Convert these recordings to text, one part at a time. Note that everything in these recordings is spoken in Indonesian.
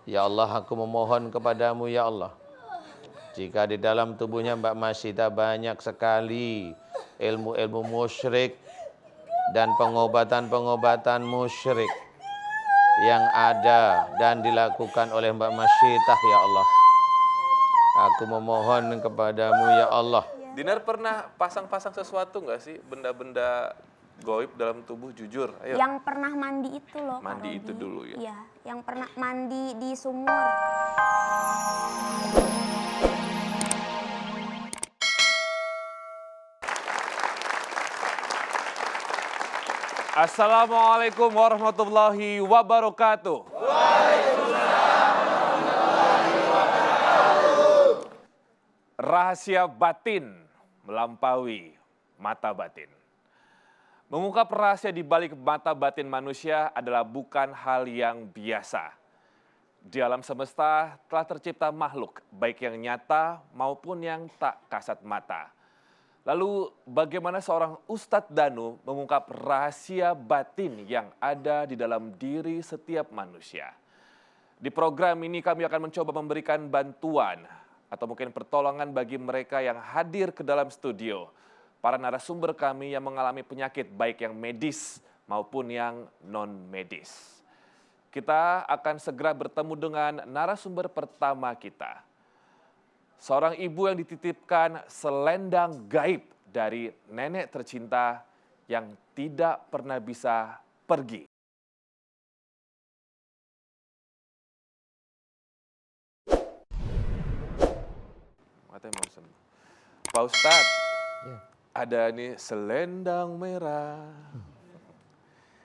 Ya Allah, aku memohon kepadamu ya Allah. Jika di dalam tubuhnya Mbak Masyidah banyak sekali ilmu-ilmu musyrik dan pengobatan-pengobatan musyrik yang ada dan dilakukan oleh Mbak Masyidah ya Allah. Aku memohon kepadamu ya Allah. Dinar pernah pasang-pasang sesuatu nggak sih? Benda-benda goib dalam tubuh, jujur. Ayo. Yang pernah mandi itu loh, Mandi Kak itu Robi. dulu ya? Iya, yang pernah mandi di sumur. Assalamualaikum warahmatullahi wabarakatuh. Rahasia batin melampaui mata batin. Mengungkap rahasia di balik mata batin manusia adalah bukan hal yang biasa. Di alam semesta telah tercipta makhluk, baik yang nyata maupun yang tak kasat mata. Lalu bagaimana seorang Ustadz Danu mengungkap rahasia batin yang ada di dalam diri setiap manusia? Di program ini kami akan mencoba memberikan bantuan atau mungkin pertolongan bagi mereka yang hadir ke dalam studio. Para narasumber kami yang mengalami penyakit baik yang medis maupun yang non-medis. Kita akan segera bertemu dengan narasumber pertama kita. Seorang ibu yang dititipkan selendang gaib dari nenek tercinta yang tidak pernah bisa pergi. Pak Ustadz, Ya. ada nih selendang merah.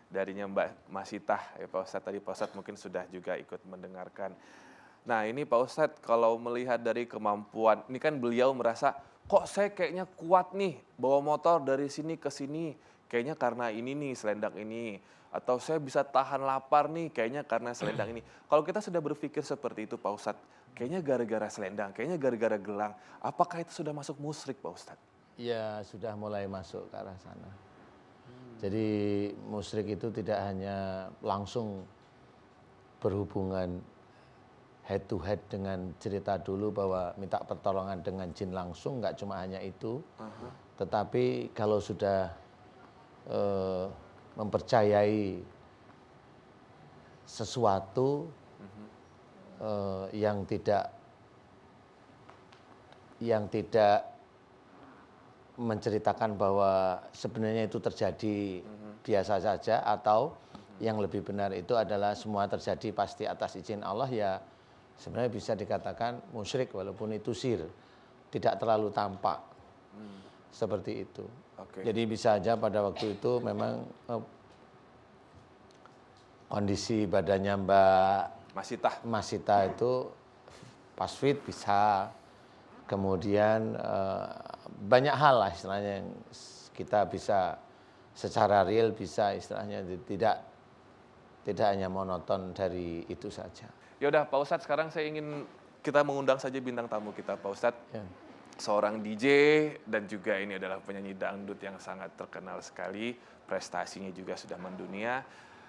Darinya Mbak Masitah, ya Pak Ustadz. Tadi Pak Ustadz mungkin sudah juga ikut mendengarkan. Nah ini Pak Ustadz, kalau melihat dari kemampuan, ini kan beliau merasa, kok saya kayaknya kuat nih, bawa motor dari sini ke sini, kayaknya karena ini nih, selendang ini. Atau saya bisa tahan lapar nih, kayaknya karena selendang ini. Kalau kita sudah berpikir seperti itu Pak Ustadz, kayaknya gara-gara selendang, kayaknya gara-gara gelang, apakah itu sudah masuk musyrik Pak Ustadz? Ya, sudah mulai masuk ke arah sana. Jadi musyrik itu tidak hanya langsung berhubungan head to head dengan cerita dulu bahwa minta pertolongan dengan jin langsung, nggak cuma hanya itu. Tetapi kalau sudah mempercayai sesuatu yang tidak menceritakan bahwa sebenarnya itu terjadi biasa saja, atau yang lebih benar itu adalah semua terjadi pasti atas izin Allah, ya sebenarnya bisa dikatakan musyrik walaupun itu sir, tidak terlalu tampak. Seperti itu. Oke. Jadi bisa aja pada waktu itu memang kondisi badannya Mbak Masita itu pas fit bisa. Kemudian banyak hal lah istilahnya yang kita bisa secara real bisa istilahnya tidak hanya monoton dari itu saja. Ya udah Pak Ustadz, sekarang saya ingin kita mengundang saja bintang tamu kita Pak Ustadz. Ya. Seorang DJ dan juga ini adalah penyanyi dangdut yang sangat terkenal sekali. Prestasinya juga sudah mendunia.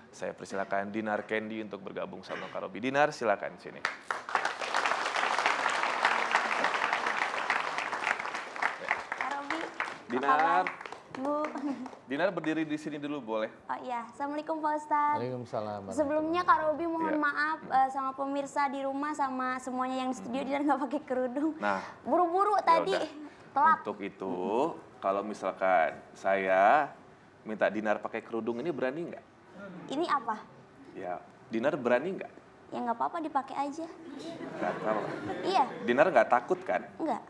Saya persilakan Dinar Candy untuk bergabung sama Kak Robi. Dinar, silakan sini. Kak Robi, Dinar, Bu. Dinar berdiri di sini dulu boleh? Oh iya, Assalamualaikum Pak Ustadz. Waalaikumsalam. Sebelumnya Kak Robi mohon Iya. maaf sama pemirsa di rumah sama semuanya yang di studio, dia nggak pakai kerudung. Nah, Buru-buru ya tadi, udah. telat. Untuk itu, kalau misalkan saya minta Dinar pakai kerudung ini berani nggak? Ini apa? Ya, Dinar berani nggak? Ya nggak apa-apa, dipakai aja. Nggak tahu. Iya, Dinar nggak takut kan? enggak.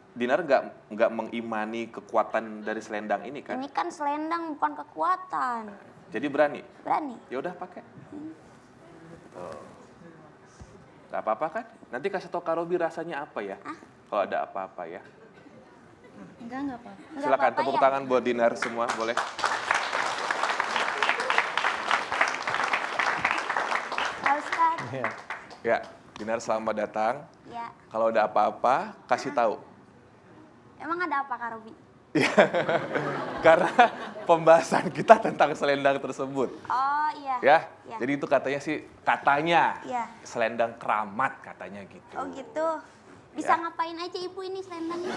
Dinar nggak mengimani kekuatan dari selendang ini kan? Ini kan selendang bukan kekuatan. Jadi berani? Berani. Ya udah pakai. Tuh. Gak apa-apa kan? Nanti kasih tau Kak Robi rasanya apa ya? Kalau ada apa-apa ya. Enggak apa-apa. Nggak Silakan apa-apa tepuk ya? tangan buat Dinar semua, boleh? Pak Ustadz. Ya. Ya, Dinar selamat datang. Ya, Kalau ada apa-apa, kasih tahu. emang ada apa Kak Robi? Karena pembahasan kita tentang selendang tersebut. Oh iya. Ya, Iya. jadi itu katanya Iya. selendang keramat katanya gitu. Oh gitu. Bisa Ya. ngapain aja ibu ini selendangnya?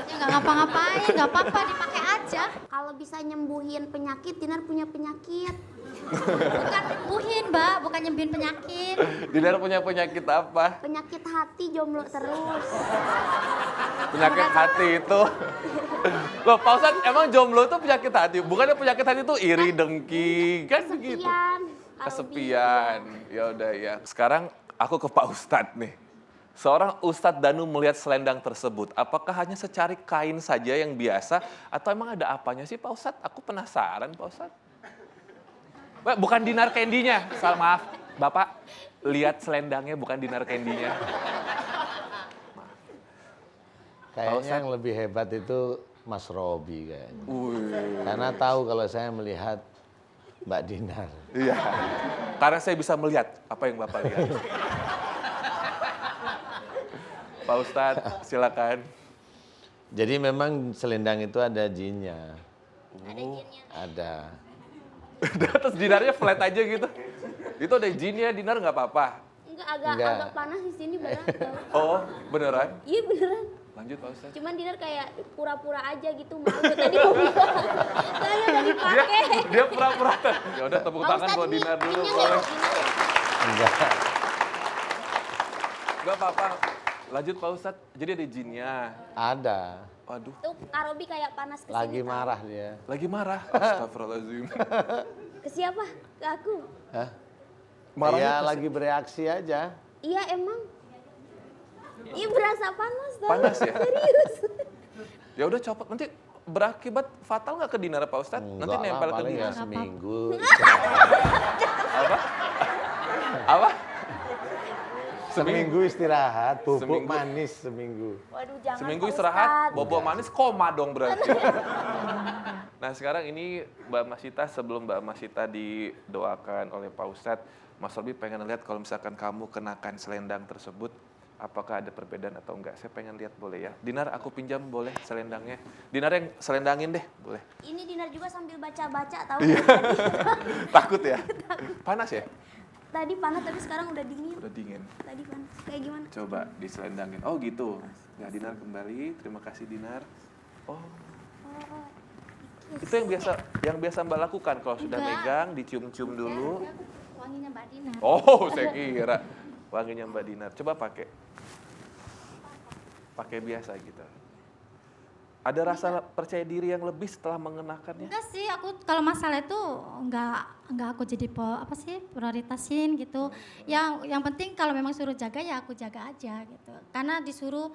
Ya nggak ngapa-ngapain, nggak apa-apa dipakai aja. Kalau bisa nyembuhin penyakit, Dinar punya penyakit. Bukan nyembuhin, Mbak, bukan nyembuhin penyakit. Dinar punya penyakit apa? Penyakit hati jomblo terus. Penyakit hati itu. Loh, Pak Ustadz, emang jomblo itu penyakit hati? Bukannya penyakit hati itu iri, dengki, kan begitu? Kesepian. Kesepian. Ya udah ya. Sekarang aku ke Pak Ustadz nih. Seorang Ustadz Danu melihat selendang tersebut, apakah hanya secari kain saja yang biasa, atau emang ada apanya sih Pak Ustadz? Aku penasaran Pak Ustadz. Bukan dinar candy-nya, salah maaf. Bapak, lihat selendangnya bukan dinar candy-nya. Kayaknya yang lebih hebat itu Mas Robi kayaknya. Wih. Karena tahu kalau saya melihat Mbak Dinar. Iya, karena saya bisa melihat apa yang Bapak lihat. Pak Ustadz, silakan. Jadi memang selendang itu ada jinnya. Ada jinnya. Ada. Terus dinarnya flat aja gitu. Itu ada jinnya, dinar nggak apa-apa. Enggak, Enggak. agak panas di sini berat tau. Oh, beneran? Iya beneran. Lanjut Pak Ustadz. Cuman Dinar kayak pura-pura aja gitu. Malu tadi mau bilang. Soalnya udah dipakai. Dia pura-pura. Ya udah tepuk Pak tangan Ustadz, buat ini dinar dulu jinnya boleh. nggak? Jinnya nggak? Enggak. Nggak apa-apa. Lanjut Pak Ustadz. Jadi ada jinnya. Ada. Waduh, Tuh Kak Robi kayak panas kesini. Lagi tau. marah dia. lagi marah. Astagfirullahaladzim. Ke siapa? Ke aku. Hah? Marahnya Iya, ke- lagi bereaksi aja. Iya emang. Iya berasa panas tau. Panas ya? Serius. Ya udah copot. Nanti berakibat fatal nggak ke dinar Pak Ustadz? Nanti Enggak lah, nempel ke paling ya dinar. seminggu. Apa? Apa? Seminggu istirahat, pupuk Seminggu. manis seminggu. Waduh jangan Seminggu Pak istirahat, Ustadz. bobo manis koma dong berarti. Nah sekarang ini Mbak Masita, sebelum Mbak Masita didoakan oleh Pak Ustadz, Mas Robi pengen lihat kalau misalkan kamu kenakan selendang tersebut, apakah ada perbedaan atau enggak? Saya pengen lihat boleh ya. Dinar aku pinjam boleh selendangnya. Dinar yang selendangin deh, boleh. Ini Dinar juga sambil baca-baca tahu. Iya. dari Takut ya? Panas ya? Tadi panas tapi sekarang udah dingin. Udah dingin. Tadi panas. Kayak gimana? Coba diselendangin. Oh gitu. Ya Dinar kembali. Terima kasih Dinar. Oh, Oh, itu yang biasa Mbak lakukan kalau sudah Enggak. megang, dicium-cium dulu. Wanginya Mbak Dinar. Oh, saya kira wanginya Mbak Dinar. Coba pakai. Pakai biasa gitu. Ada rasa percaya diri yang lebih setelah mengenakannya? Enggak sih, aku kalau masalah itu enggak aku jadi prioritasin gitu. Yang penting kalau memang suruh jaga ya aku jaga aja gitu. Karena disuruh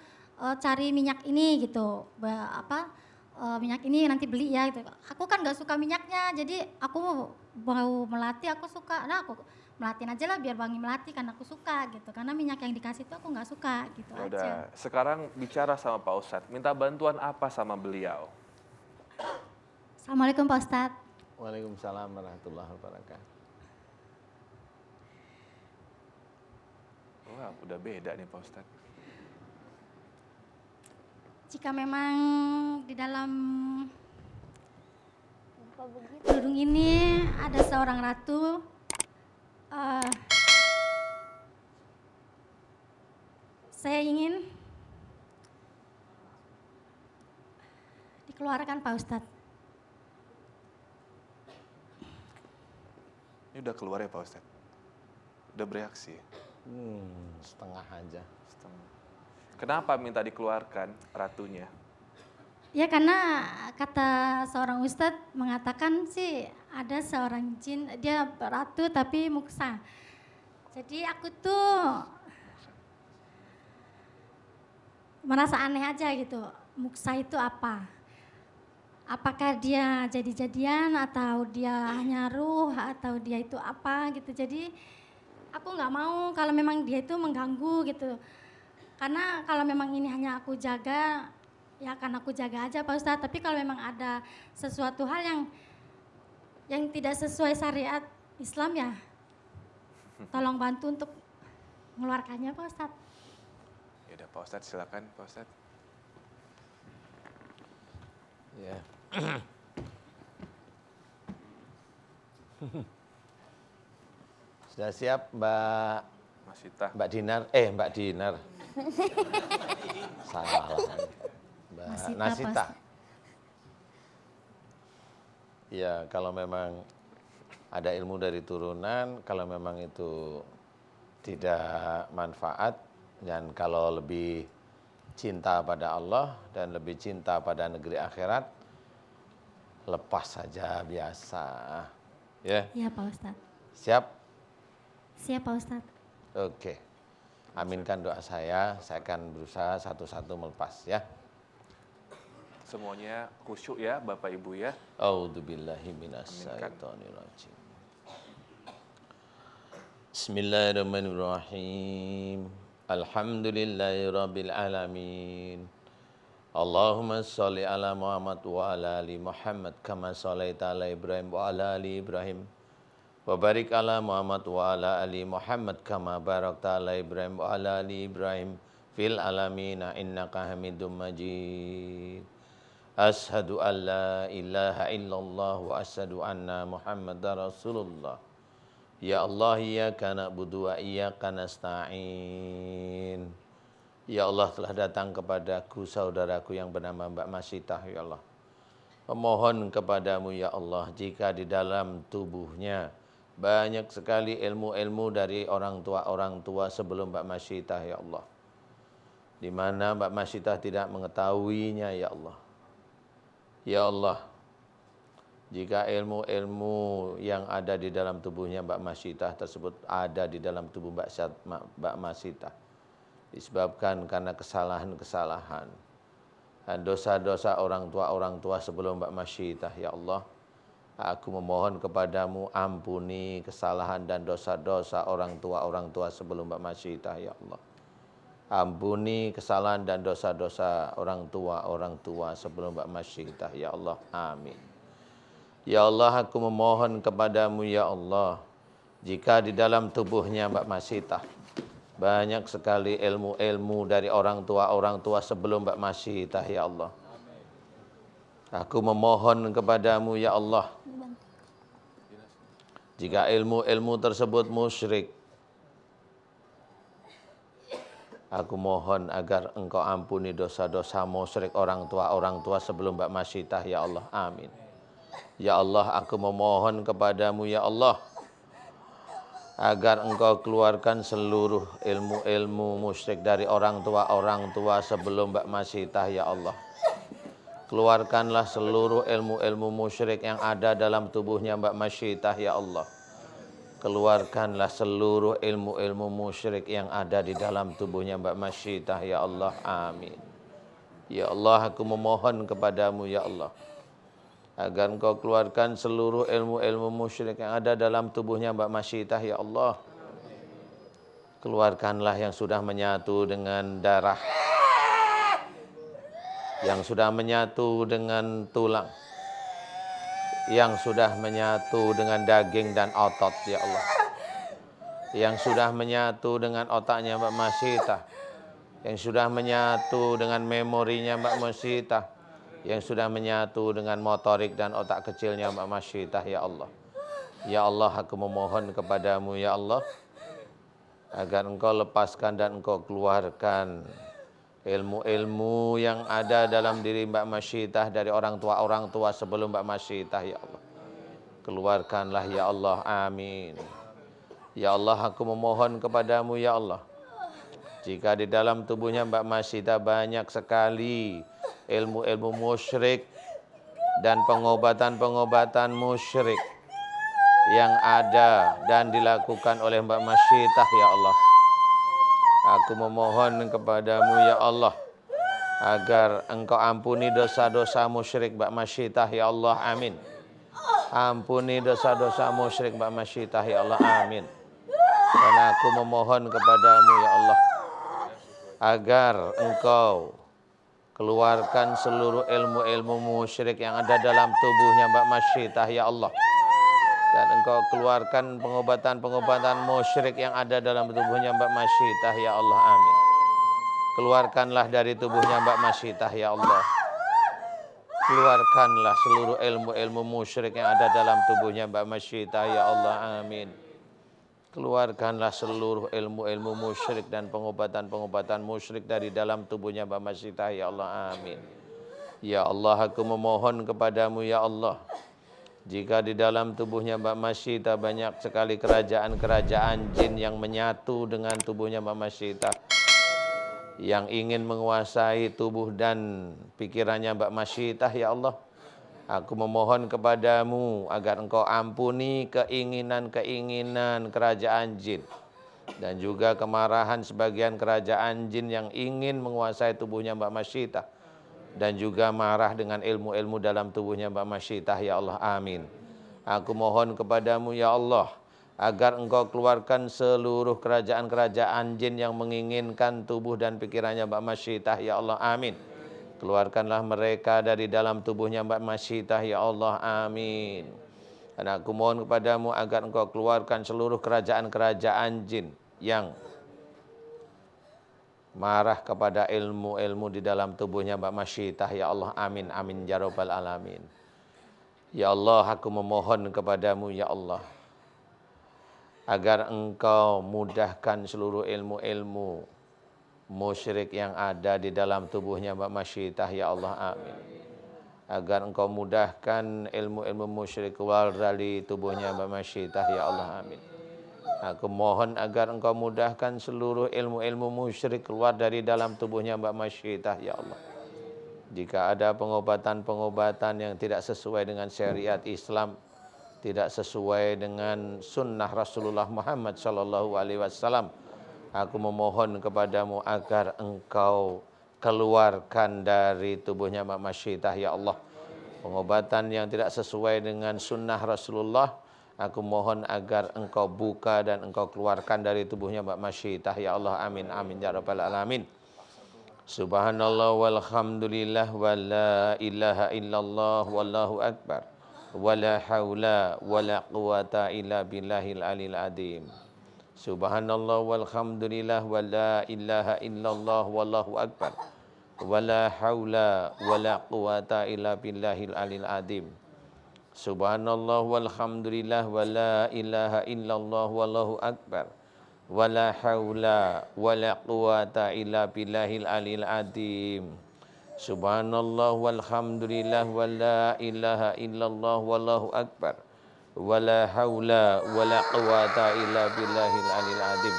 cari minyak ini gitu. Minyak ini nanti beli ya gitu. Aku kan nggak suka minyaknya, jadi aku mau melatih aku suka. Nah aku melatin aja lah biar wangi melati karena aku suka gitu. Karena minyak yang dikasih itu aku nggak suka gitu Ya aja. udah, sekarang bicara sama Pak Ustadz. Minta bantuan apa sama beliau? Assalamualaikum Pak Ustadz. Waalaikumsalam warahmatullahi wabarakatuh. Wah, udah beda nih Pak Ustadz. Jika memang di dalam Kenapa begitu? kerudung ini ada seorang ratu, saya ingin dikeluarkan Pak Ustadz. Ini udah keluar ya Pak Ustadz? Udah bereaksi? Setengah aja. Setengah. Kenapa minta dikeluarkan ratunya? Ya karena kata seorang ustadz mengatakan sih ada seorang jin, dia ratu tapi muksa. Jadi aku tuh merasa aneh aja gitu, muksa itu apa? Apakah dia jadi-jadian atau dia hanya ruh atau dia itu apa gitu. Jadi aku nggak mau kalau memang dia itu mengganggu gitu. Karena kalau memang ini hanya aku jaga, ya akan aku jaga aja Pak Ustadz. Tapi kalau memang ada sesuatu hal yang tidak sesuai syariat Islam ya, tolong bantu untuk mengeluarkannya Pak Ustadz. Ya udah Pak Ustadz, silakan Pak Ustadz. Ya. Sudah siap Mbak Dinar? Mbak Dinar. Salah. Mbak Nasita. Ya, kalau memang ada ilmu dari turunan, kalau memang itu tidak manfaat, dan kalau lebih cinta pada Allah dan lebih cinta pada negeri akhirat, lepas saja biasa. Ya. Iya Pak Ustadz. Siap? Siap Pak Ustadz. Oke. Aminkan doa saya akan berusaha satu-satu melepas ya. Semuanya khusyuk ya Bapak Ibu ya. A'udzubillahi minasyaitonirrajim. Bismillahirrahmanirrahim. Alhamdulillahirabbil alamin. Allahumma shalli ala Muhammad wa ala ali Muhammad kama shallaita ala Ibrahim wa ala ali Ibrahim. Wa barik ala Muhammad wa ala ali Muhammad kama barakta ala Ibrahim wa ala ali Ibrahim fil alamin innaka Hamidum Majid. Ashhadu an la ilaha illallah wa ashhadu anna Muhammadar Rasulullah. Ya Allah, iyyaka na'budu wa iyyaka nasta'in. Ya Allah, telah datang kepadaku saudaraku yang bernama Mbak Masitah, ya Allah. Memohon kepadamu ya Allah, jika di dalam tubuhnya banyak sekali ilmu-ilmu dari orang tua sebelum Mbak Masitah, ya Allah. Di mana Mbak Masitah tidak mengetahuinya, ya Allah. Ya Allah, jika ilmu-ilmu yang ada di dalam tubuhnya Mbak Masitah tersebut ada di dalam tubuh Mbak Masitah, disebabkan karena kesalahan-kesalahan dan dosa-dosa orang tua sebelum Mbak Masitah, ya Allah, aku memohon kepadamu ampuni kesalahan dan dosa-dosa orang tua sebelum Mbak Masitah, ya Allah. Ampuni kesalahan dan dosa-dosa orang tua sebelum Mbak Masitah, ya Allah. Amin. Ya Allah, aku memohon kepadamu ya Allah, jika di dalam tubuhnya Mbak Masitah banyak sekali ilmu-ilmu dari orang tua sebelum Mbak Masitah, ya Allah. Aku memohon kepadamu ya Allah, jika ilmu-ilmu tersebut musyrik, aku mohon agar Engkau ampuni dosa-dosa musyrik orang tua sebelum Mbak Masitah, ya Allah. Amin. Ya Allah, aku memohon kepadamu ya Allah, agar Engkau keluarkan seluruh ilmu-ilmu musyrik dari orang tua sebelum Mbak Masitah, ya Allah. Keluarkanlah seluruh ilmu-ilmu musyrik yang ada dalam tubuhnya Mbak Masitah, ya Allah. Keluarkanlah seluruh ilmu-ilmu musyrik yang ada di dalam tubuhnya Mbak Masitah, ya Allah. Amin. Ya Allah, aku memohon kepadamu ya Allah, agar Engkau keluarkan seluruh ilmu-ilmu musyrik yang ada dalam tubuhnya Mbak Masitah, ya Allah. Keluarkanlah yang sudah menyatu dengan darah, yang sudah menyatu dengan tulang, yang sudah menyatu dengan daging dan otot, ya Allah. Yang sudah menyatu dengan otaknya Mbak Masitah, yang sudah menyatu dengan memorinya Mbak Masitah, yang sudah menyatu dengan motorik dan otak kecilnya Mbak Masitah, ya Allah. Ya Allah, aku memohon kepadamu ya Allah, agar Engkau lepaskan dan Engkau keluarkan ilmu-ilmu yang ada dalam diri Mbak Masitah dari orang tua sebelum Mbak Masitah, ya Allah. Keluarkanlah ya Allah. Amin. Ya Allah, aku memohon kepadamu ya Allah, jika di dalam tubuhnya Mbak Masitah banyak sekali ilmu-ilmu musyrik dan pengobatan-pengobatan musyrik yang ada dan dilakukan oleh Mbak Masitah, ya Allah. Aku memohon kepadamu ya Allah, agar Engkau ampuni dosa-dosa musyrik Mbak Masitah, ya Allah. Amin. Ampuni dosa-dosa musyrik Mbak Masitah, ya Allah. Amin. Dan aku memohon kepadamu ya Allah, agar Engkau keluarkan seluruh ilmu-ilmu musyrik yang ada dalam tubuhnya Mbak Masitah, ya Allah. Dan Engkau keluarkan pengobatan-pengobatan musyrik yang ada dalam tubuhnya Mbak Masitah, ya Allah. Amin. Keluarkanlah dari tubuhnya Mbak Masitah, ya Allah, Keluarkanlah seluruh ilmu-ilmu musyrik yang ada dalam tubuhnya Mbak Masyitah ya Allah, amin. Keluarkanlah seluruh ilmu-ilmu musyrik dan pengobatan-pengobatan musyrik dari dalam tubuhnya Mbak Masyitah ya Allah, amin. Ya Allah, aku memohon kepadamu ya Allah, jika di dalam tubuhnya Mbak Masyitah banyak sekali kerajaan-kerajaan jin yang menyatu dengan tubuhnya Mbak Masyitah, yang ingin menguasai tubuh dan pikirannya Mbak Masyitah ya Allah, aku memohon kepadamu agar engkau ampuni keinginan-keinginan kerajaan jin dan juga kemarahan sebagian kerajaan jin yang ingin menguasai tubuhnya Mbak Masyitah dan juga marah dengan ilmu-ilmu dalam tubuhnya Mbak Masyitah ya Allah, amin. Aku mohon kepadamu ya Allah agar engkau keluarkan seluruh kerajaan-kerajaan jin yang menginginkan tubuh dan pikirannya Mbak Masyitah ya Allah, amin. Keluarkanlah mereka dari dalam tubuhnya Mbak Masyitah ya Allah, amin. Dan aku mohon kepadamu agar engkau keluarkan seluruh kerajaan-kerajaan jin yang marah kepada ilmu-ilmu di dalam tubuhnya Mbak Masyitah ya Allah, amin, amin ya rabbal alamin. Ya Allah, aku memohon kepadamu ya Allah agar engkau mudahkan seluruh ilmu-ilmu musyrik yang ada di dalam tubuhnya Mbak Masyitah ya Allah, amin. Agar engkau mudahkan ilmu-ilmu musyrik keluar dari tubuhnya Mbak Masyitah ya Allah, amin. Aku mohon agar engkau mudahkan seluruh ilmu-ilmu musyrik keluar dari dalam tubuhnya Mbak Masyitah ya Allah. Jika ada pengobatan-pengobatan yang tidak sesuai dengan syariat Islam, tidak sesuai dengan sunnah Rasulullah Muhammad SAW, aku memohon kepadamu agar engkau keluarkan dari tubuhnya Mbak Masyitah ya Allah pengobatan yang tidak sesuai dengan sunnah Rasulullah. Aku mohon agar engkau buka dan engkau keluarkan dari tubuhnya Mbak Masyitah ya Allah, amin, amin ya rabbal alamin. Subhanallah walhamdulillah wa la ilaha illallah wallahu akbar wala haula wala quwata illa billahil alil adim. Subhanallah walhamdulillah wa la ilaha illallah wallahu akbar wala haula wala quwata illa billahil alil adim. Subhanallah walhamdulillah wa la ilaha illallah wallahu akbar wala haula wala quwata illa billahil alil adim. Subhanallah walhamdulillah wa la ilaha illallah wallahu akbar wala haula wala quwata illa billahil alil adim.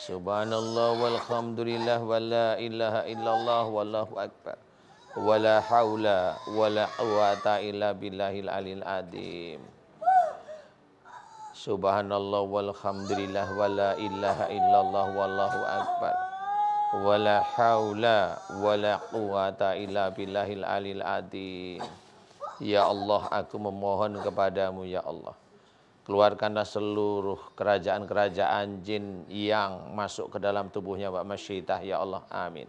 Subhanallah walhamdulillah wa la ilaha illallah wallahu akbar wala haula wala quwata illa billahil alil adim. Subhanallah walhamdulillah wa la ilaha illallah wallahu akbar wala haula wala quwata illa billahil alil adim. Ya Allah, aku memohon kepadamu ya Allah, keluarkanlah seluruh kerajaan-kerajaan jin yang masuk ke dalam tubuhnya Mbak Masyitah ya Allah, amin.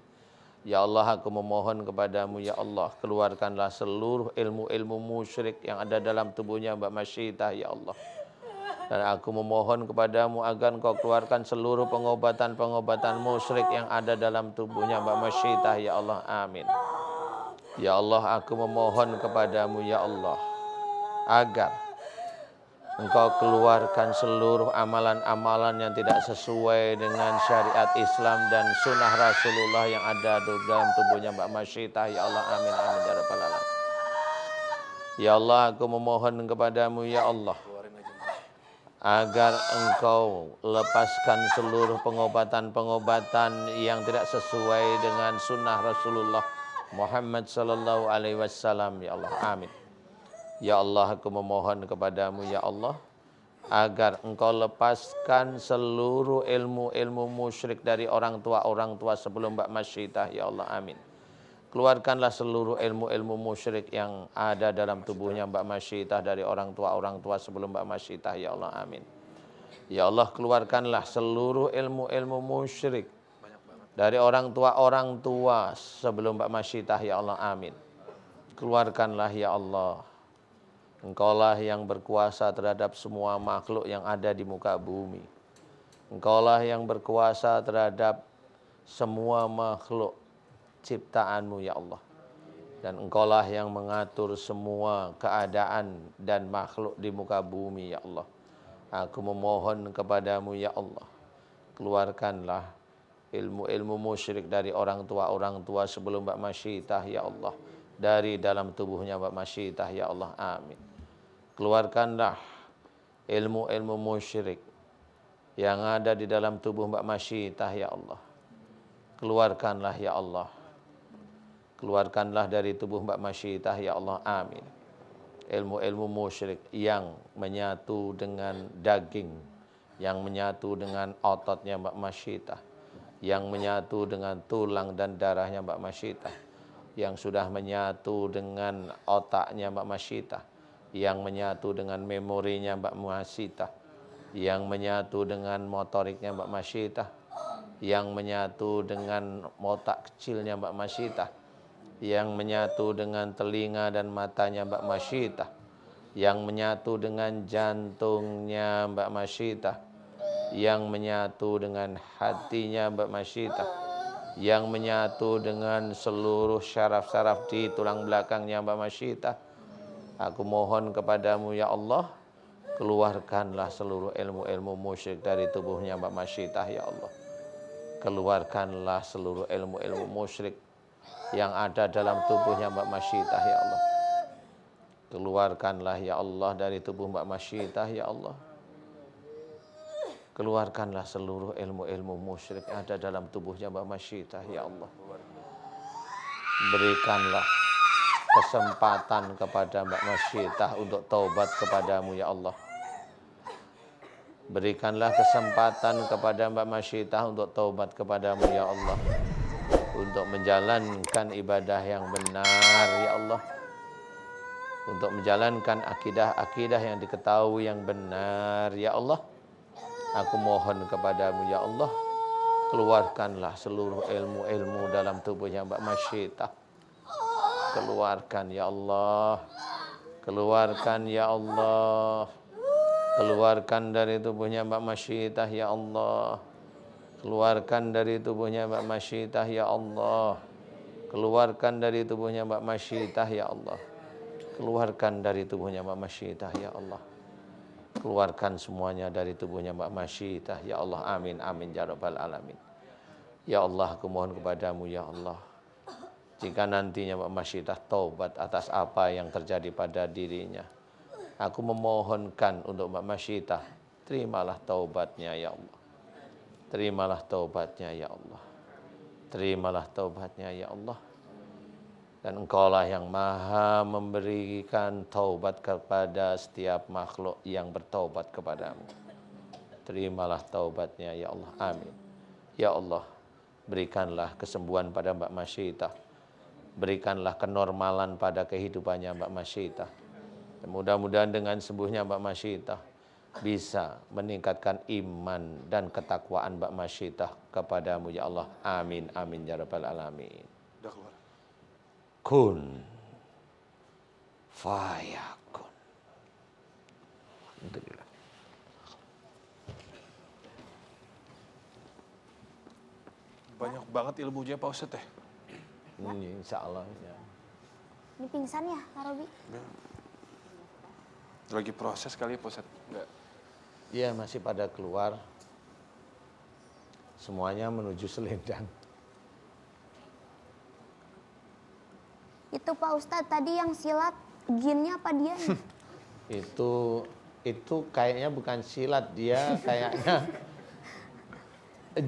Ya Allah, aku memohon kepadamu ya Allah, keluarkanlah seluruh ilmu-ilmu musyrik yang ada dalam tubuhnya Mbak Masyitah ya Allah. Dan aku memohon kepadamu agar engkau keluarkan seluruh pengobatan-pengobatan musyrik yang ada dalam tubuhnya Mbak Masyitah ya Allah, amin. Ya Allah, aku memohon kepadamu ya Allah agar engkau keluarkan seluruh amalan-amalan yang tidak sesuai dengan syariat Islam dan sunnah Rasulullah yang ada di dalam tubuhnya Mbak Masyitah ya Allah, amin, amin ya rabbal alamin. Ya Allah, aku memohon kepadamu ya Allah agar engkau lepaskan seluruh pengobatan-pengobatan yang tidak sesuai dengan sunnah Rasulullah Muhammad sallallahu alaihi wasallam ya Allah, amin. Ya Allah, aku memohon kepadamu ya Allah agar engkau lepaskan seluruh ilmu-ilmu musyrik dari orang tua sebelum Mbak Masyitah ya Allah, amin. Keluarkanlah seluruh ilmu-ilmu musyrik yang ada dalam tubuhnya Mbak Masyitah dari orang tua sebelum Mbak Masyitah ya Allah, amin. Ya Allah, keluarkanlah seluruh ilmu-ilmu musyrik dari orang tua sebelum Mbak Masyitah ya Allah, amin. Keluarkanlah ya Allah. Engkaulah yang berkuasa terhadap semua makhluk yang ada di muka bumi. Engkaulah yang berkuasa terhadap semua makhluk ciptaanmu ya Allah. Dan Engkaulah yang mengatur semua keadaan dan makhluk di muka bumi, ya Allah. Aku memohon kepadamu, ya Allah, keluarkanlah ilmu-ilmu musyrik dari orang tua sebelum Mbak Masyitah, ya Allah, dari dalam tubuhnya Mbak Masyitah, ya Allah, amin. Keluarkanlah ilmu-ilmu musyrik yang ada di dalam tubuh Mbak Masyitah, ya Allah. Keluarkanlah, ya Allah. Keluarkanlah dari tubuh Mbak Masyitah, ya Allah, amin. Ilmu-ilmu musyrik yang menyatu dengan daging, yang menyatu dengan ototnya Mbak Masyitah, yang menyatu dengan tulang dan darahnya Mbak Masyitah, yang sudah menyatu dengan otaknya Mbak Masyitah, yang menyatu dengan memorinya Mbak Masyitah, yang menyatu dengan motoriknya Mbak Masyitah, yang menyatu dengan otak kecilnya Mbak Masyitah, yang menyatu dengan telinga dan matanya Mbak Masyitah, yang menyatu dengan jantungnya Mbak Masyitah, yang menyatu dengan hatinya Mbak Masyitah, yang menyatu dengan seluruh syaraf-syaraf di tulang belakangnya Mbak Masyitah. Aku mohon kepadamu, ya Allah, keluarkanlah seluruh ilmu-ilmu musyrik dari tubuhnya Mbak Masyitah, ya Allah. Keluarkanlah seluruh ilmu-ilmu musyrik yang ada dalam tubuhnya Mbak Masyitah, ya Allah. Keluarkanlah, ya Allah, dari tubuh Mbak Masyitah, ya Allah. Keluarkanlah seluruh ilmu-ilmu musyrik yang ada dalam tubuhnya Mbak Masyitah, ya Allah. Berikanlah kesempatan kepada Mbak Masyitah untuk taubat kepadamu, ya Allah. Berikanlah kesempatan kepada Mbak Masyitah untuk taubat kepadamu, ya Allah. Untuk menjalankan ibadah yang benar, ya Allah. Untuk menjalankan akidah-akidah yang diketahui yang benar, ya Allah. Aku mohon kepadamu, ya Allah, keluarkanlah seluruh ilmu-ilmu dalam tubuhnya Mbak Masyitah. Keluarkan, ya Allah. Keluarkan, ya Allah. Keluarkan dari tubuhnya Mbak Masyitah, ya Allah. Keluarkan dari tubuhnya Mbak Masyitah, ya Allah. Keluarkan dari tubuhnya Mbak Masyitah, ya Allah. Keluarkan dari tubuhnya Mbak Masyitah, ya Allah. Keluarkan semuanya dari tubuhnya Mbak Masyitah, ya Allah, amin, amin, ya rabbal alamin. Ya Allah, aku mohon kepadamu, ya Allah, jika nantinya Mbak Masyitah taubat atas apa yang terjadi pada dirinya, aku memohonkan untuk Mbak Masyitah, terimalah taubatnya, ya Allah. Terimalah taubatnya, ya Allah. Terimalah taubatnya, ya Allah. Dan Engkaulah yang maha memberikan taubat kepada setiap makhluk yang bertaubat kepadamu. Terimalah taubatnya, ya Allah, amin. Ya Allah, berikanlah kesembuhan pada Mbak Masyitah. Berikanlah kenormalan pada kehidupannya Mbak Masyitah. Dan mudah-mudahan dengan sembuhnya Mbak Masyitah bisa meningkatkan iman dan ketakwaan Mbak Masyitah kepadamu, ya Allah, amin, amin, ya rabbal alamin. Udah keluar. Kun fayakun. Alhamdulillah. Banyak banget ilmunya Pak Ustadz ya. Ini insya Allah ya. Ini pingsan ya, Kak Robi? Lagi proses kali ya Pak Ustadz. Enggak. Iya, masih pada keluar. Semuanya menuju selendang. Itu Pak Ustadz tadi yang silat, jinnya apa dia? Itu kayaknya bukan silat, dia kayaknya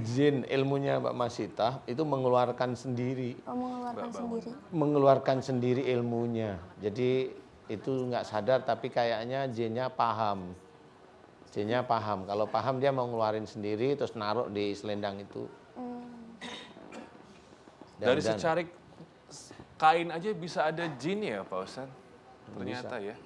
jin, ilmunya Mbak Masyitah itu mengeluarkan sendiri. Oh, mengeluarkan sendiri. Mengeluarkan sendiri ilmunya. Jadi itu nggak sadar tapi kayaknya jinnya paham. Jinnya paham. Kalau paham dia mau ngeluarin sendiri terus naruh di selendang itu. Dari secarik kain aja bisa ada jin ya Pak Ustadz? Ternyata ya.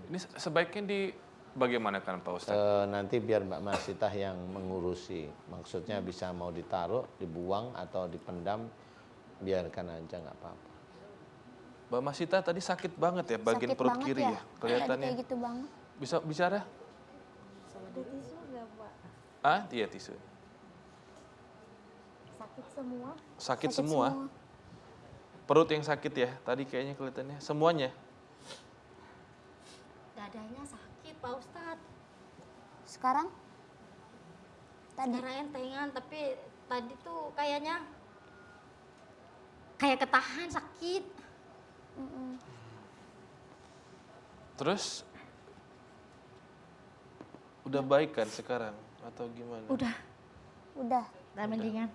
Ini sebaiknya bagaimanakan Pak Ustadz? Nanti biar Mbak Masyitah yang mengurusi. Maksudnya bisa mau ditaruh, dibuang atau dipendam, biarkan aja nggak apa-apa. Mbak Masyitah tadi sakit banget ya bagian Sakit perut banget kiri ya? ya kelihatannya. Kayak gitu banget. Bisa bicara? Ada tisu nggak, Pak? Ah, iya tisu. Sakit semua. Sakit semua. perut yang sakit ya? Tadi kayaknya kelihatannya. Semuanya? Dadanya sakit Pak Ustadz. Sekarang? Tadi? Sekarang entengan, tapi tadi tuh kayaknya kayak ketahan sakit. Terus udah baik kan sekarang atau gimana? Udah Udah. mendingan.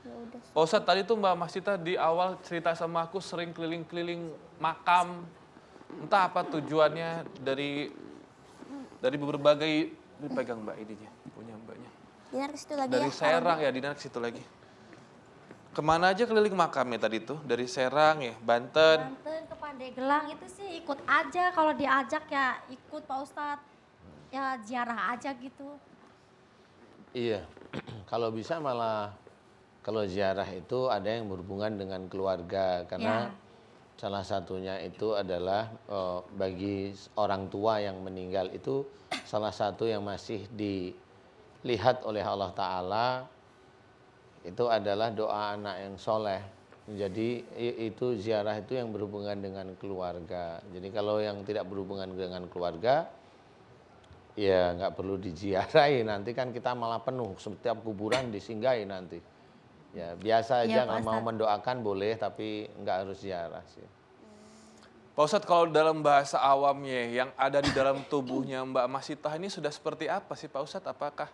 Ya udah. Pak Ustadz, tadi tuh Mbak Masita di awal cerita sama aku sering keliling-keliling makam. Entah apa tujuannya dari berbagai, dipegang Mbak ininya, punya Mbaknya. Dinar ke situ lagi Dari ya. Serang ya, Dinar ke situ lagi. Kemana aja keliling makamnya tadi tuh? Dari Serang ya, Banten. Banten ke Pandeglang itu sih ikut aja, kalau diajak ya ikut Pak Ustadz. Ya ziarah aja gitu. Iya, kalau bisa malah kalau ziarah itu ada yang berhubungan dengan keluarga karena salah satunya itu adalah bagi orang tua yang meninggal itu salah satu yang masih dilihat oleh Allah Ta'ala itu adalah doa anak yang soleh. Jadi itu ziarah itu yang berhubungan dengan keluarga. Jadi kalau yang tidak berhubungan dengan keluarga ya nggak perlu diziarahi, nanti kan kita malah penuh, setiap kuburan disinggahi nanti. Ya biasa aja, Iya, Pak kalau mau Ustadz. mendoakan boleh, tapi nggak harus ziarah sih. Pak Ustadz, kalau dalam bahasa awamnya yang ada di dalam tubuhnya Mbak Masitah ini sudah seperti apa sih Pak Ustadz? Apakah,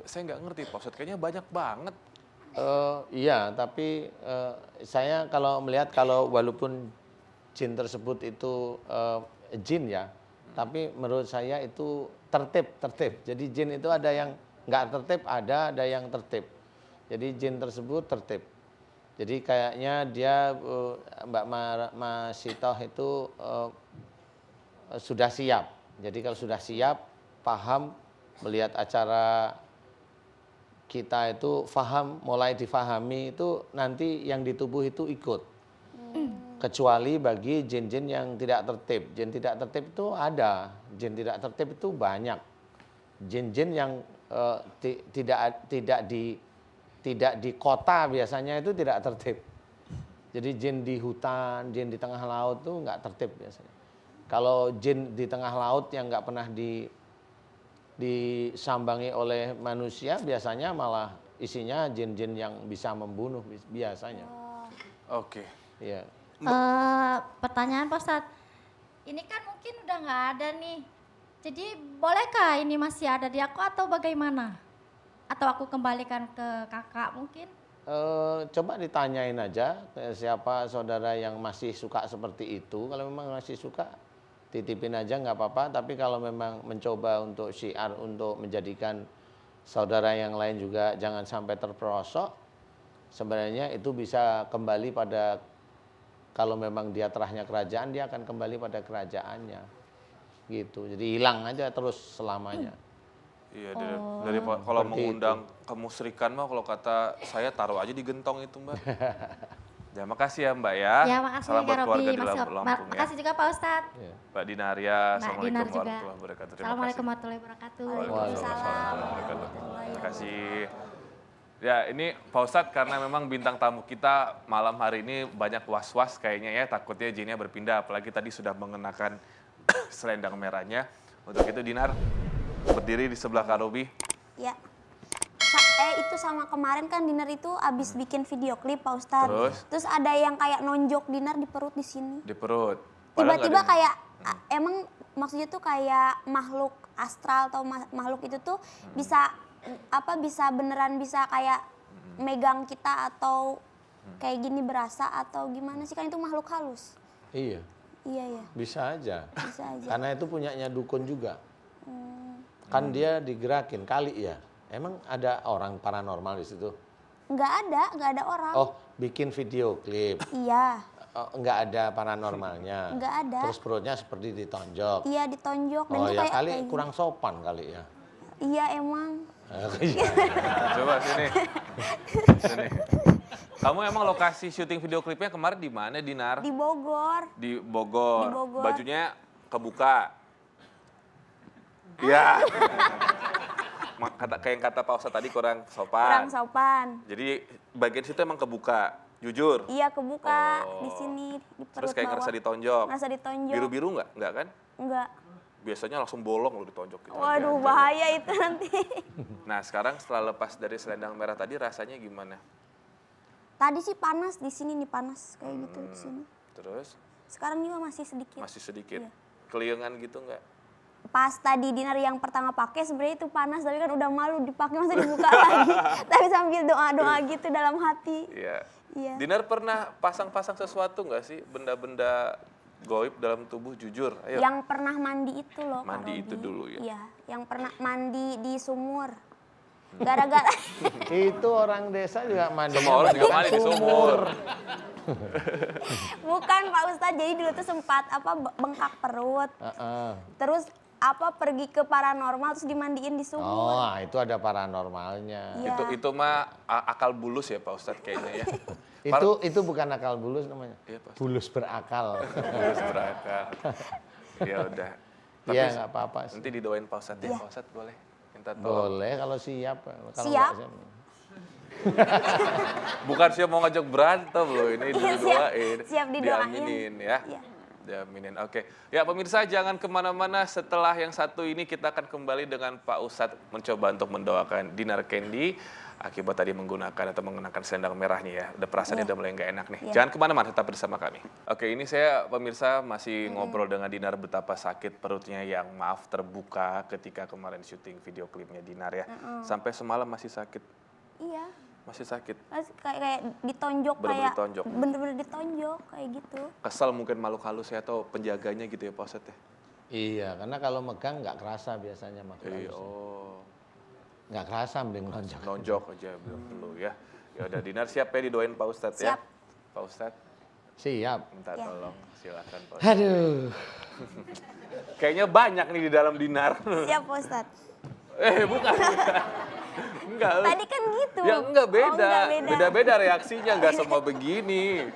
saya nggak ngerti Pak Ustadz, kayaknya banyak banget. Iya, tapi saya kalau melihat kalau walaupun jin tersebut itu jin ya, tapi menurut saya itu tertib. Jadi jin itu ada yang nggak tertib, ada yang tertib. Jadi jin tersebut tertib. Jadi kayaknya dia Mbak Masitoh itu sudah siap. Jadi kalau sudah siap, paham melihat acara kita itu paham, mulai difahami itu nanti yang di tubuh itu ikut. Kecuali bagi jin-jin yang tidak tertib. Jin tidak tertib itu ada, jin tidak tertib itu banyak. Jin-jin yang tidak di kota biasanya itu tidak tertib. Jadi jin di hutan, jin di tengah laut itu nggak tertib biasanya. Kalau jin di tengah laut yang nggak pernah disambangi oleh manusia, biasanya malah isinya jin-jin yang bisa membunuh biasanya. Oke. Iya. Pertanyaan Pak Ustadz, ini kan mungkin udah nggak ada nih. Jadi bolehkah ini masih ada di aku atau bagaimana? Atau aku kembalikan ke kakak mungkin? Coba ditanyain aja siapa saudara yang masih suka seperti itu. Kalau memang masih suka, titipin aja nggak apa-apa. Tapi kalau memang mencoba untuk syiar untuk menjadikan saudara yang lain juga jangan sampai terperosok, sebenarnya itu bisa kembali pada, kalau memang dia terahnya kerajaan, dia akan kembali pada kerajaannya. Gitu. Jadi hilang aja terus selamanya. Iya, dari kalau Seperti mengundang kemusyrikan mah kalau kata saya taruh aja di gentong itu Mbak. Ya makasih ya Mbak ya. Ya makasih Salam Kak buat keluarga Robi. di Lampung ya. Makasih juga Pak Ustadz. Mbak Dinaria, Mbak Assalamualaikum Dinar juga. warahmatullahi wabarakatuh. Terima Assalamualaikum kasih. warahmatullahi wabarakatuh. Waalaikumsalam. Terima kasih. Ya ini Pak Ustadz, karena memang bintang tamu kita malam hari ini banyak was-was kayaknya ya, takutnya jinnya berpindah, apalagi tadi sudah mengenakan selendang merahnya. Untuk itu Dinar berdiri di sebelah Kak Robi. Ya. Itu sama kemarin kan Dinar itu abis bikin video klip Pak Ustadz. Terus ada yang kayak nonjok Dinar di perut di sini. Di perut. Padahal Tiba-tiba nggak ada- kayak emang maksudnya tuh kayak makhluk astral atau makhluk itu tuh bisa beneran bisa kayak megang kita atau kayak gini berasa atau gimana sih, kan itu makhluk halus. Iya, Iya ya, bisa aja. bisa aja. Karena itu punyanya dukun juga. Kan dia digerakin kali ya. Emang ada orang paranormal di situ? Nggak ada orang. Oh, bikin video klip. Iya, Nggak ada paranormalnya. nggak ada. Terus perutnya seperti ditonjok. Iya ditonjok dan Oh itu ya kayak kali kayak gini. kurang sopan kali ya. Iya emang. Iya. Coba sini. Sini. Kamu emang lokasi syuting video klipnya kemarin di mana, Dinar? Di Bogor. Di Bogor. Di Bogor. Bajunya kebuka. Iya. Kayak yang kata Pak Ustadz tadi kurang sopan. Kurang sopan. Jadi bagian situ emang kebuka. Jujur. Iya, kebuka Oh. di sini di perut Terus kayak bawah. ngerasa ditonjok. Ngerasa ditonjok. Biru-biru nggak? Nggak kan? Enggak. Biasanya langsung bolong lo ditonjok gitu. Waduh, bahaya itu nanti. Nah, sekarang setelah lepas dari selendang merah tadi rasanya gimana? Tadi sih panas di sini nih, panas kayak gitu di sini. Terus Sekarang juga masih sedikit. masih sedikit. Iya. Keliengan gitu nggak? Pas tadi dinner yang pertama pakai sebenarnya itu panas, tapi kan udah malu dipakai, masa dibuka lagi. Tapi sambil doa-doa gitu dalam hati. Iya. Iya. Dinar pernah pasang-pasang sesuatu nggak sih? Benda-benda goib dalam tubuh, jujur. Ayo. Yang pernah mandi itu loh, Kak Mandi Robi. itu dulu ya? Iya, yang pernah mandi di sumur. Gara-gara Itu orang desa juga mandi. Semua orang juga mandi di sumur. bukan Pak Ustadz, jadi dulu tuh sempat bengkak perut. Terus pergi ke paranormal terus dimandiin di sumur. Oh, itu ada paranormalnya. Iya. Itu mah akal bulus ya Pak Ustadz kayaknya ya. Itu bukan akal bulus namanya. Iya, Pak. Bulus berakal. Bulus berakal. Ya udah. Tapi Iya, nggak apa-apa sih. nanti didoain Pak Ustadz ya. Iya. Pak Ustadz boleh minta tolong. Boleh kalau siap. Kalau Siap. nggak Bukan siapa mau ngajak berantem loh, ini Iya, didoain. siap didoain. Diaminin ya. Iya. Diaminin, oke. Ya pemirsa jangan kemana-mana, setelah yang satu ini kita akan kembali dengan Pak Ustadz mencoba untuk mendoakan Dinar Candy akibat tadi menggunakan atau mengenakan selendang merahnya ya. Udah perasaannya Iya. udah mulai nggak enak nih. Iya. Jangan kemana-mana, tetap bersama kami. Oke, ini saya pemirsa masih ngobrol dengan Dinar betapa sakit perutnya yang maaf terbuka ketika kemarin syuting video klipnya Dinar ya. Sampai semalam masih sakit, Iya. masih sakit. Terus kayak ditonjok, Bener-bener kayak ditonjok. bener-bener ditonjok kayak gitu. Kesel mungkin makhluk halus ya atau penjaganya gitu ya Pak Ustadz ya. Iya, karena kalau megang nggak kerasa biasanya makhluk Iya, halusnya. oh. Nggak kerasa mending lonjak. Nonjok aja belum perlu ya. Ya udah Dinar siap ya didoain Pak Ustadz ya. Siap. Pak Ustadz Siap. minta Ya. tolong silakan Pak Ustadz. Aduh. Kayaknya banyak nih di dalam Dinar. Siap Pak Ustadz. Bukan. Enggak. Tadi kan gitu. Ya enggak beda. Oh, enggak beda. Beda-beda reaksinya enggak semua begini.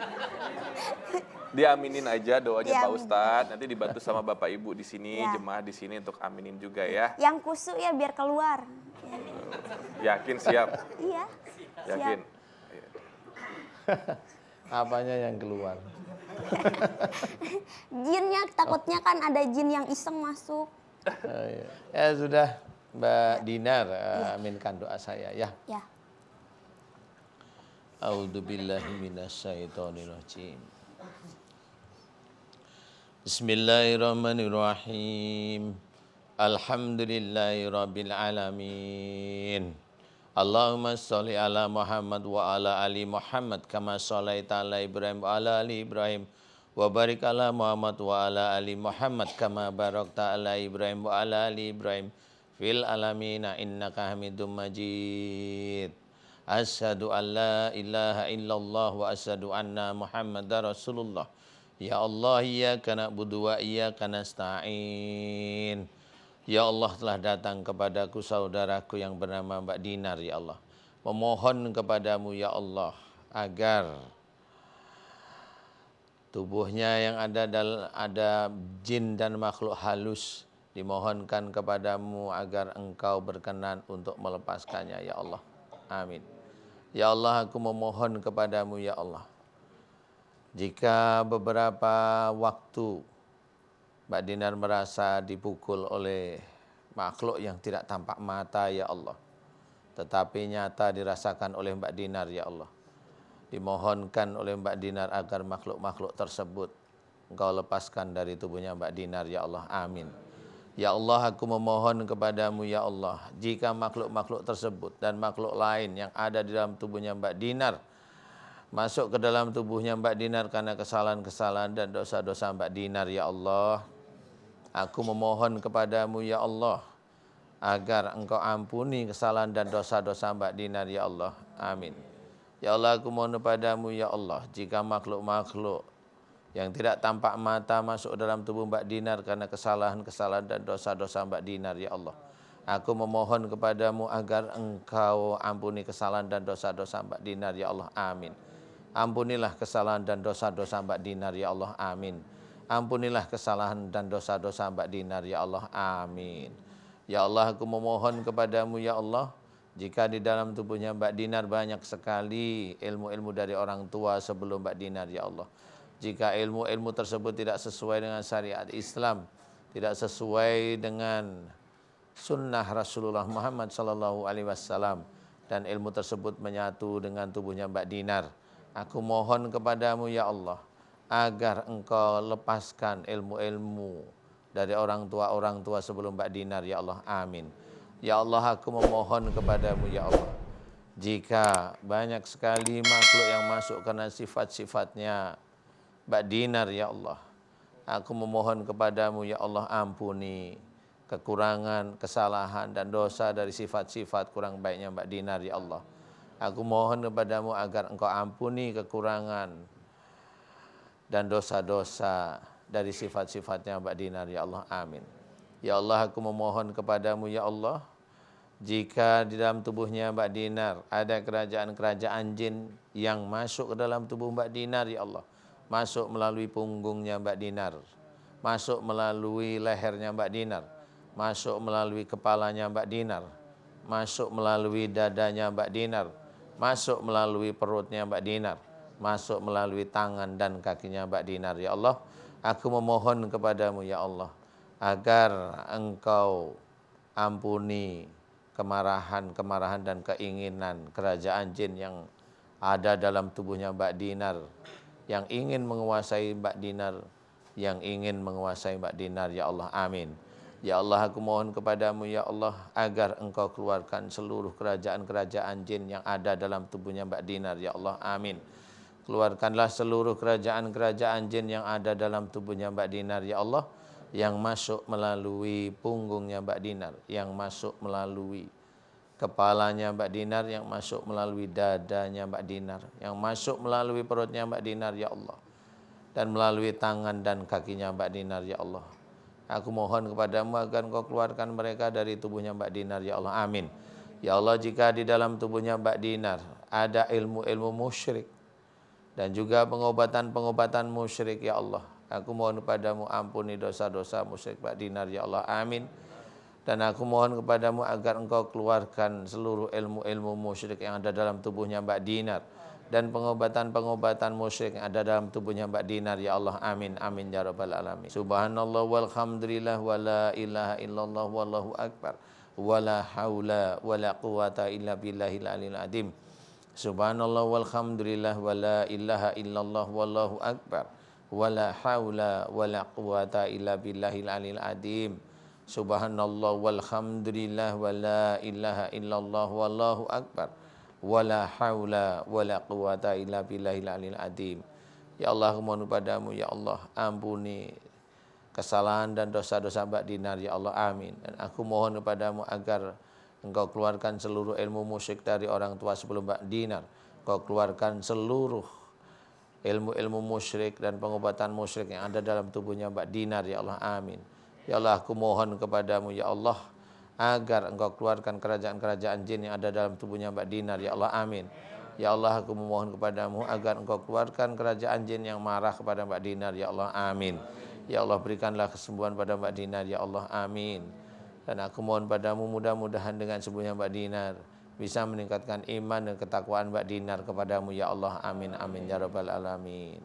Diaminin aja doanya Pak Diaminin. Ustadz. Nanti dibantu sama Bapak Ibu di sini, Ya. jemaah di sini untuk aminin juga ya. Yang kusuk ya biar keluar. Yakin siap? Iya. Yakin? Apanya yang keluar? Jinnya takutnya kan ada jin yang iseng masuk. Iya. Ya sudah, Mbak Dinar, aminkan doa saya ya. Ya. A'udzubillahi minasyaitonirrajim. Bismillahirrahmanirrahim. Alhamdulillahirabbil alamin. Allahumma sholli ala Muhammad wa ala ali Muhammad kama shallaita ala Ibrahim wa ala ali Ibrahim wa barik ala Muhammad wa ala ali Muhammad kama barakta ala Ibrahim wa ala ali Ibrahim fil alamin innaka Hamidum Majid. Asyhadu an la ilaha illallah wa asyhadu anna Muhammadar Rasulullah. Ya Allah, iyyaka na'budu wa iyyaka nasta'in. Ya Allah, telah datang kepadaku saudaraku yang bernama Mbak Dinar ya Allah. Memohon kepadamu ya Allah agar tubuhnya yang ada jin dan makhluk halus, dimohonkan kepadamu agar engkau berkenan untuk melepaskannya ya Allah. Amin. Ya Allah, aku memohon kepadamu ya Allah. Jika beberapa waktu Mbak Dinar merasa dipukul oleh makhluk yang tidak tampak mata ya Allah, tetapi nyata dirasakan oleh Mbak Dinar ya Allah, dimohonkan oleh Mbak Dinar agar makhluk-makhluk tersebut Engkau lepaskan dari tubuhnya Mbak Dinar ya Allah. Amin. Ya Allah, aku memohon kepadamu ya Allah, jika makhluk-makhluk tersebut dan makhluk lain yang ada di dalam tubuhnya Mbak Dinar masuk ke dalam tubuhnya Mbak Dinar karena kesalahan-kesalahan dan dosa-dosa Mbak Dinar ya Allah, aku memohon kepadamu ya Allah agar engkau ampuni kesalahan dan dosa-dosa Mbak Dinar ya Allah. Amin. Ya Allah, aku mohon kepadamu ya Allah, jika makhluk-makhluk yang tidak tampak mata masuk dalam tubuh Mbak Dinar karena kesalahan-kesalahan dan dosa-dosa Mbak Dinar ya Allah, aku memohon kepadamu agar engkau ampuni kesalahan dan dosa-dosa Mbak Dinar ya Allah. Amin. Ampunilah kesalahan dan dosa-dosa Mbak Dinar ya Allah. Amin. Ampunilah kesalahan dan dosa-dosa Mbak Dinar ya Allah. Amin. Ya Allah, aku memohon kepadamu ya Allah, jika di dalam tubuhnya Mbak Dinar banyak sekali ilmu-ilmu dari orang tua sebelum Mbak Dinar, ya Allah. Jika ilmu-ilmu tersebut tidak sesuai dengan syariat Islam, tidak sesuai dengan sunnah Rasulullah Muhammad sallallahu alaihi wasallam, dan ilmu tersebut menyatu dengan tubuhnya Mbak Dinar, aku mohon kepadamu ya Allah agar engkau lepaskan ilmu-ilmu dari orang tua sebelum Mbak Dinar, ya Allah. Amin. Ya Allah, aku memohon kepadamu ya Allah, jika banyak sekali makhluk yang masuk karena sifat-sifatnya Mbak Dinar, ya Allah, aku memohon kepadamu ya Allah, ampuni kekurangan, kesalahan dan dosa dari sifat-sifat kurang baiknya Mbak Dinar, ya Allah. Aku mohon kepadamu agar engkau ampuni kekurangan dan dosa-dosa dari sifat-sifatnya Mbak Dinar, ya Allah. Amin. Ya Allah, aku memohon kepadamu ya Allah, jika di dalam tubuhnya Mbak Dinar ada kerajaan-kerajaan jin yang masuk ke dalam tubuh Mbak Dinar, ya Allah, masuk melalui punggungnya Mbak Dinar, masuk melalui lehernya Mbak Dinar, masuk melalui kepalanya Mbak Dinar, masuk melalui dadanya Mbak Dinar, masuk melalui perutnya Mbak Dinar, masuk melalui tangan dan kakinya Mbak Dinar, ya Allah. Aku memohon kepadamu ya Allah agar engkau ampuni kemarahan dan keinginan kerajaan jin yang ada dalam tubuhnya Mbak Dinar, yang ingin menguasai Mbak Dinar, yang ingin menguasai Mbak Dinar, ya Allah. Amin. Ya Allah, aku mohon kepadamu ya Allah agar engkau keluarkan seluruh kerajaan-kerajaan jin yang ada dalam tubuhnya Mbak Dinar, ya Allah. Amin. Keluarkanlah seluruh kerajaan-kerajaan jin yang ada dalam tubuhnya Mbak Dinar, ya Allah, yang masuk melalui punggungnya Mbak Dinar, yang masuk melalui kepalanya Mbak Dinar, yang masuk melalui dadanya Mbak Dinar, yang masuk melalui perutnya Mbak Dinar, ya Allah, dan melalui tangan dan kakinya Mbak Dinar, ya Allah. Aku mohon kepadamu agar engkau keluarkan mereka dari tubuhnya Mbak Dinar, ya Allah. Amin. Ya Allah, jika di dalam tubuhnya Mbak Dinar ada ilmu-ilmu musyrik dan juga pengobatan-pengobatan musyrik, ya Allah, aku mohon kepadamu ampuni dosa-dosa musyrik Mbak Dinar, ya Allah. Amin. Dan aku mohon kepadamu agar engkau keluarkan seluruh ilmu-ilmu musyrik yang ada dalam tubuhnya Mbak Dinar dan pengobatan-pengobatan musyrik yang ada dalam tubuhnya Mbak Dinar, ya Allah. Amin. Amin ya rabbal alamin. Subhanallah walhamdulillah wa la ilaha illallah wallahu akbar wa la haula wa la quwata illa billahil aliyil azim. Subhanallah walhamdulillah wa la ilaha illallah wallahu akbar wa la haula wa la quwata illa billahil aliyil azim. Subhanallah walhamdulillah wa la ilaha illallah wallahu akbar wa la haula wa la quwata illa billahil aliyil azim. Ya Allah, aku mohon padamu ya Allah, ampuni kesalahan dan dosa-dosa Mbak Dinar, ya Allah. Amin. Dan aku mohon kepadamu agar engkau keluarkan seluruh ilmu musyrik dari orang tua sebelum Mbak Dinar. Engkau keluarkan seluruh ilmu-ilmu musyrik dan pengobatan musyrik yang ada dalam tubuhnya Mbak Dinar, ya Allah. Amin. Ya Allah, aku mohon kepadamu ya Allah agar engkau keluarkan kerajaan-kerajaan jin yang ada dalam tubuhnya Mbak Dinar, ya Allah. Amin. Ya Allah, aku memohon kepadamu agar engkau keluarkan kerajaan jin yang marah kepada Mbak Dinar, ya Allah. Amin. Ya Allah, berikanlah kesembuhan pada Mbak Dinar, ya Allah. Amin. Dan aku mohon padamu mudah-mudahan dengan sembuhnya Mbak Dinar bisa meningkatkan iman dan ketakwaan Mbak Dinar kepadamu, ya Allah. Amin. Amin ya rabbal alamin.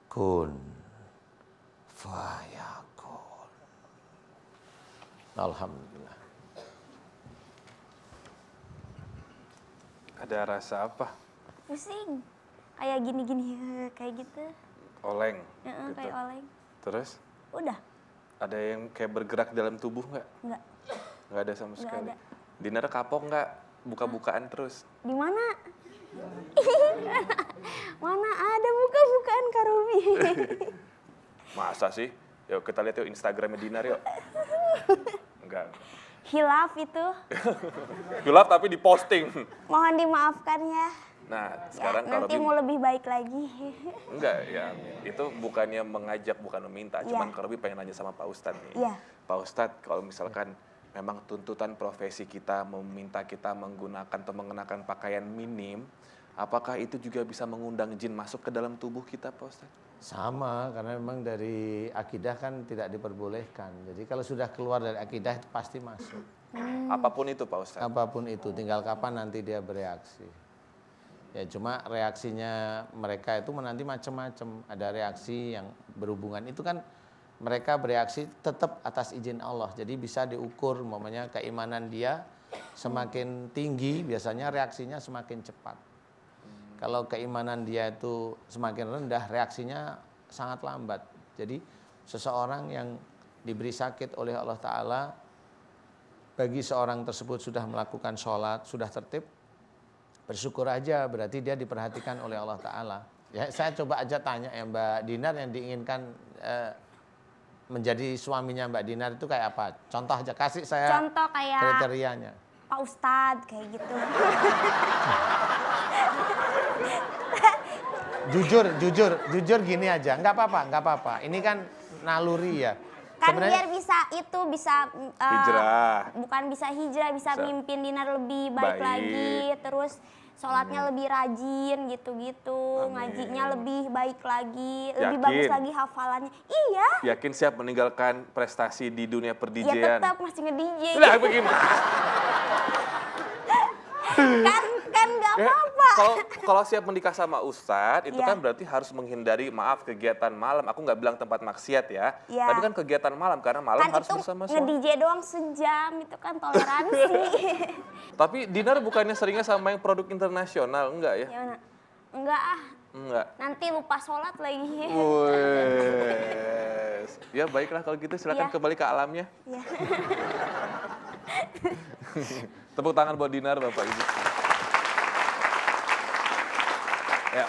Kun fayakun. Alhamdulillah. Ada rasa apa? Pusing. Kayak gini-gini, kayak gitu. Oleng. Heeh, kayak oleng. Terus Udah, ada yang kayak bergerak dalam tubuh nggak? enggak. Nggak ada sama Nggak sekali. ada. Dinar kapok nggak? Buka-bukaan terus. Di mana? Mana ada buka-bukaan Kak Ruby. Masa sih? Yuk kita lihat yuk Instagramnya Dinar yuk. Enggak. Hilaf itu. Gelap tapi diposting. Mohon dimaafkan ya. Nah, Ya, sekarang kalau nanti mau lebih baik lagi. enggak ya, itu bukannya mengajak, bukan meminta, cuman Iya. kalau lebih pengen nanya sama Pak Ustadz nih. Iya. Pak Ustadz, kalau misalkan memang tuntutan profesi kita meminta kita menggunakan atau mengenakan pakaian minim, apakah itu juga bisa mengundang jin masuk ke dalam tubuh kita, Pak Ustadz? Sama, karena memang dari akidah kan tidak diperbolehkan. Jadi kalau sudah keluar dari akidah itu pasti masuk. Apapun itu Pak Ustadz. Apapun itu, tinggal kapan nanti dia bereaksi. Ya cuma reaksinya mereka itu nanti macam-macam. Ada reaksi yang berhubungan, itu kan mereka bereaksi tetap atas izin Allah. Jadi bisa diukur, umpamanya keimanan dia semakin tinggi, biasanya reaksinya semakin cepat. Kalau keimanan dia itu semakin rendah, reaksinya sangat lambat. Jadi seseorang yang diberi sakit oleh Allah Ta'ala, bagi seorang tersebut sudah melakukan sholat, sudah tertib, bersyukur aja, berarti dia diperhatikan oleh Allah Ta'ala. Ya, saya coba aja tanya ya Mbak Dinar, yang diinginkan menjadi suaminya Mbak Dinar itu kayak apa? Contoh aja, kasih saya Contoh kayak kriterianya. Pak Ustadz kayak gitu. Jujur gini aja, nggak apa-apa. Ini kan naluri ya. Kan Sebenarnya biar bisa Hijrah. bukan bisa hijrah, bisa mimpin Dinar lebih baik Baik. lagi, terus sholatnya lebih rajin gitu-gitu, Amin. ngajinya lebih baik lagi, lebih Yakin? bagus lagi hafalannya. Iya, Yakin siap meninggalkan prestasi di dunia ya per-DJ-an? tetap masih nge-DJ. Lah bagaimana? kan nggak apa-apa. Kalau siap menikah sama Ustadz, itu Iya. kan berarti harus menghindari, maaf, kegiatan malam. Aku nggak bilang tempat maksiat ya. Iya. Tapi kan kegiatan malam, karena malam Kan harus itu bersama suami. nge-DJ doang sejam, itu kan toleransi. Tapi Dinar bukannya seringnya sama yang produk internasional, enggak ya? Ya mana? Enggak ah, Enggak. nanti lupa sholat lagi. Wes. Ya baiklah kalau gitu, silakan Iya. kembali ke alamnya. Ya. Tepuk tangan buat Dinar, Bapak Ibu. Ya.